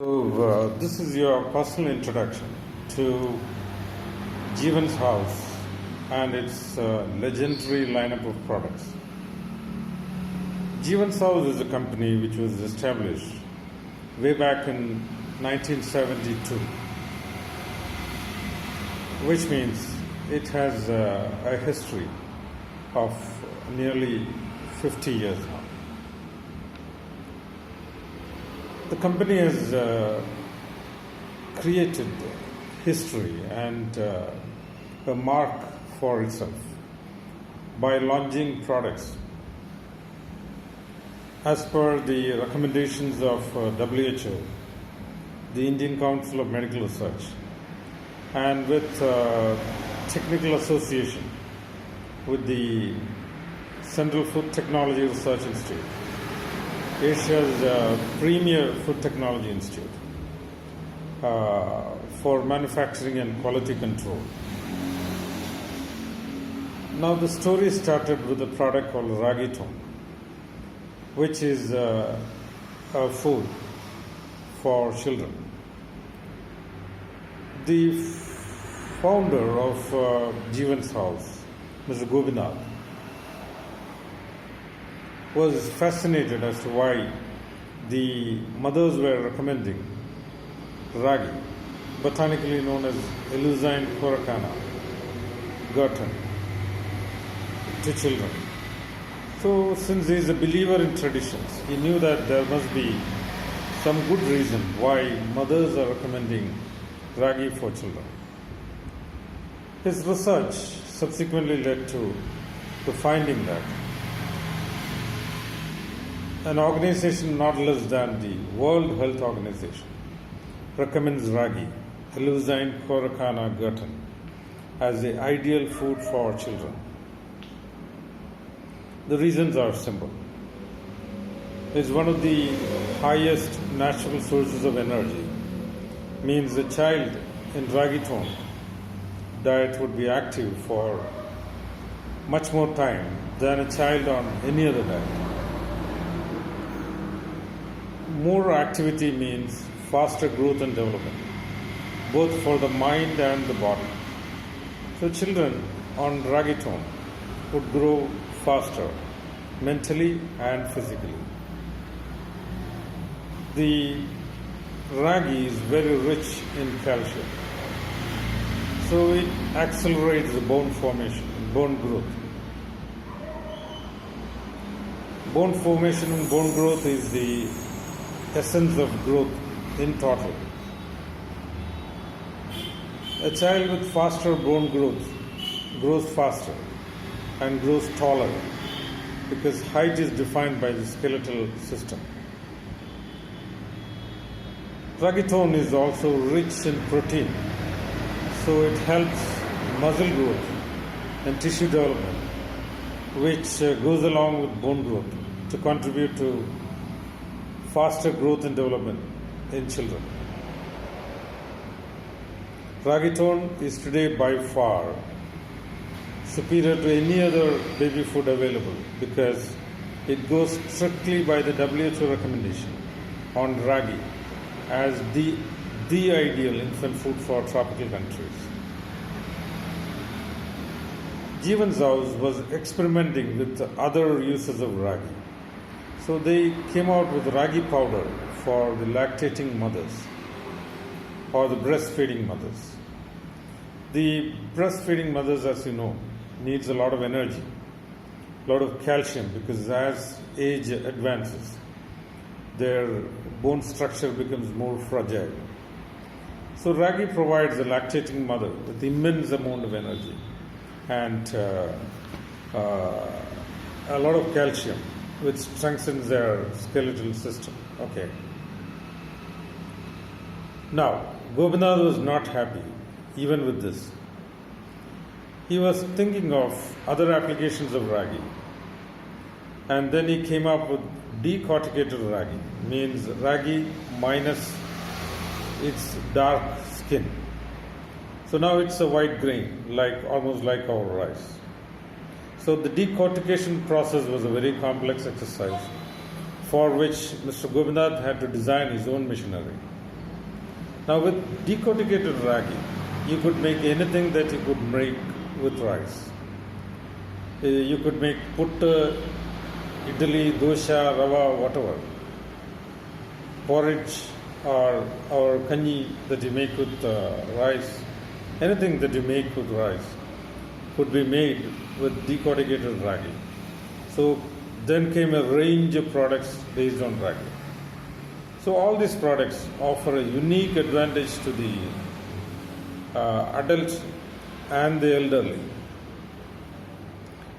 This is your personal introduction to Jeevan's House and its legendary lineup of products. Jeevan's House is a company which was established way back in 1972, which means it has a history of nearly 50 years now. The company has created history and a mark for itself by launching products as per the recommendations of WHO, the Indian Council of Medical Research, and with technical association with the Central Food Technology Research Institute, Asia's premier food technology institute for manufacturing and quality control. Now the story started with a product called Ragitone, which is a food for children. The founder of Jeevan's House, Mr. Gopinath, was fascinated as to why the mothers were recommending ragi, botanically known as Eleusine coracanna gluten, to children. So, since he is a believer in traditions, he knew that there must be some good reason why mothers are recommending ragi for children. His research subsequently led to the finding that an organization not less than the World Health Organization recommends ragi, Eleusine coracanna gluten, as the ideal food for children. The reasons are simple. It's one of the highest natural sources of energy, means a child in Ragitone diet would be active for much more time than a child on any other diet. More activity means faster growth and development, both for the mind and the body. So children on Ragitone would grow faster, mentally and physically. The ragi is very rich in calcium, so it accelerates the bone formation, bone growth. Bone formation and bone growth is the essence of growth in total. A child with faster bone growth grows faster and grows taller because height is defined by the skeletal system. Ragitone is also rich in protein, so it helps muscle growth and tissue development, which goes along with bone growth to contribute to faster growth and development in children. Ragitone is today by far superior to any other baby food available because it goes strictly by the WHO recommendation on ragi as the ideal infant food for tropical countries. Jeevan's House was experimenting with other uses of ragi. So they came out with ragi powder for the lactating mothers or the breastfeeding mothers. The breastfeeding mothers, as you know, needs a lot of energy, a lot of calcium, because as age advances, their bone structure becomes more fragile. So ragi provides a lactating mother with immense amount of energy and a lot of calcium, which strengthens their skeletal system. Okay. Now, Gopinath was not happy even with this. He was thinking of other applications of ragi. And then he came up with decorticated ragi, means ragi minus its dark skin. So now it's a white grain, almost like our rice. So the decortication process was a very complex exercise for which Mr. Gopinath had to design his own machinery. Now, with decorticated ragi, you could make anything that you could make with rice. You could make putta, idli, dosha, rava, whatever. Porridge or kanji that you make with rice, anything that you make with rice could be made with decorticated ragi. So then came a range of products based on ragi. So all these products offer a unique advantage to the adults and the elderly.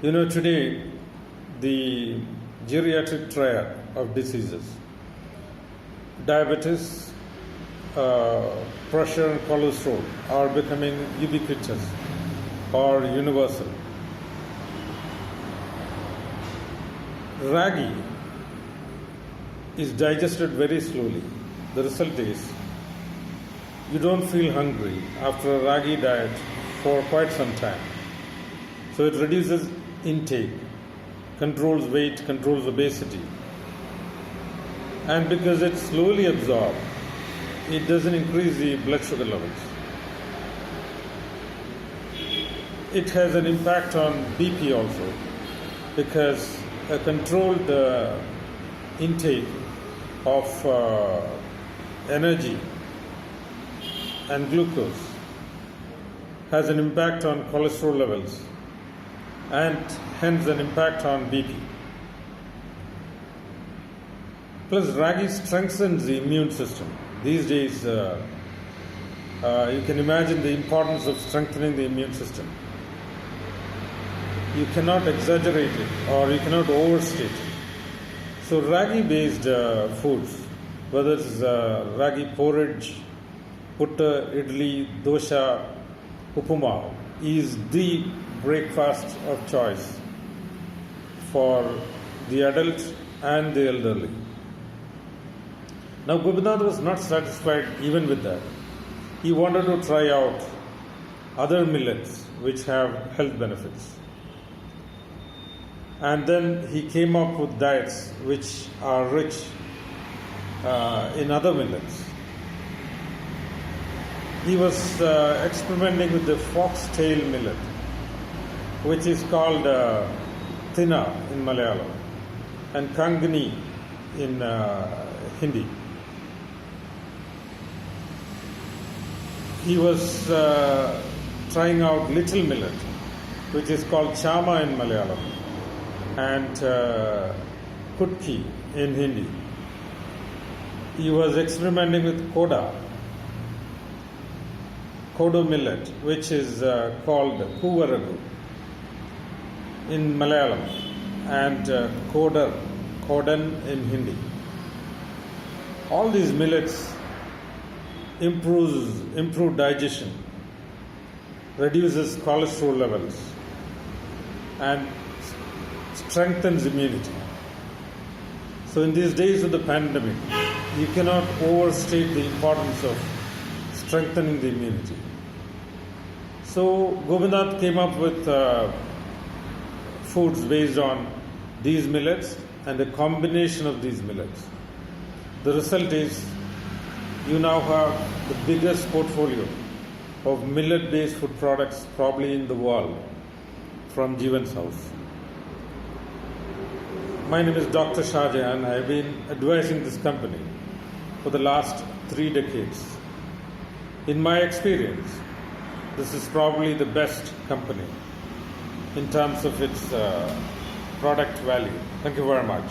You know, today the geriatric triad of diseases, diabetes, pressure and cholesterol, are becoming ubiquitous or universal. Ragi is digested very slowly. The result is you don't feel hungry after a ragi diet for quite some time. So it reduces intake, controls weight, controls obesity. And because it's slowly absorbed, it doesn't increase the blood sugar levels. It has an impact on BP also, because a controlled intake of energy and glucose has an impact on cholesterol levels and hence an impact on BP. Plus, ragi strengthens the immune system. These days, you can imagine the importance of strengthening the immune system. You cannot exaggerate it or you cannot overstate it. So, ragi-based foods, whether it's ragi porridge, putta, idli, dosha, upama, is the breakfast of choice for the adults and the elderly. Now, Gopinath was not satisfied even with that. He wanted to try out other millets which have health benefits. And then he came up with diets which are rich in other millets. He was experimenting with the foxtail millet, which is called Thina in Malayalam and Kangni in Hindi. He was trying out little millet, which is called Chama in Malayalam and Kutki in Hindi. He was experimenting with Kodo millet, which is called Kuvaragu in Malayalam and Kodan in Hindi. All these millets improve digestion, reduces cholesterol levels, and strengthens immunity. So in these days of the pandemic, you cannot overstate the importance of strengthening the immunity. So Gopinath came up with foods based on these millets and a combination of these millets. The result is you now have the biggest portfolio of millet-based food products probably in the world from Jeevan's house. My name is Dr. Shah Jahan. I have been advising this company for the last 3 decades. In my experience, this is probably the best company in terms of its product value. Thank you very much.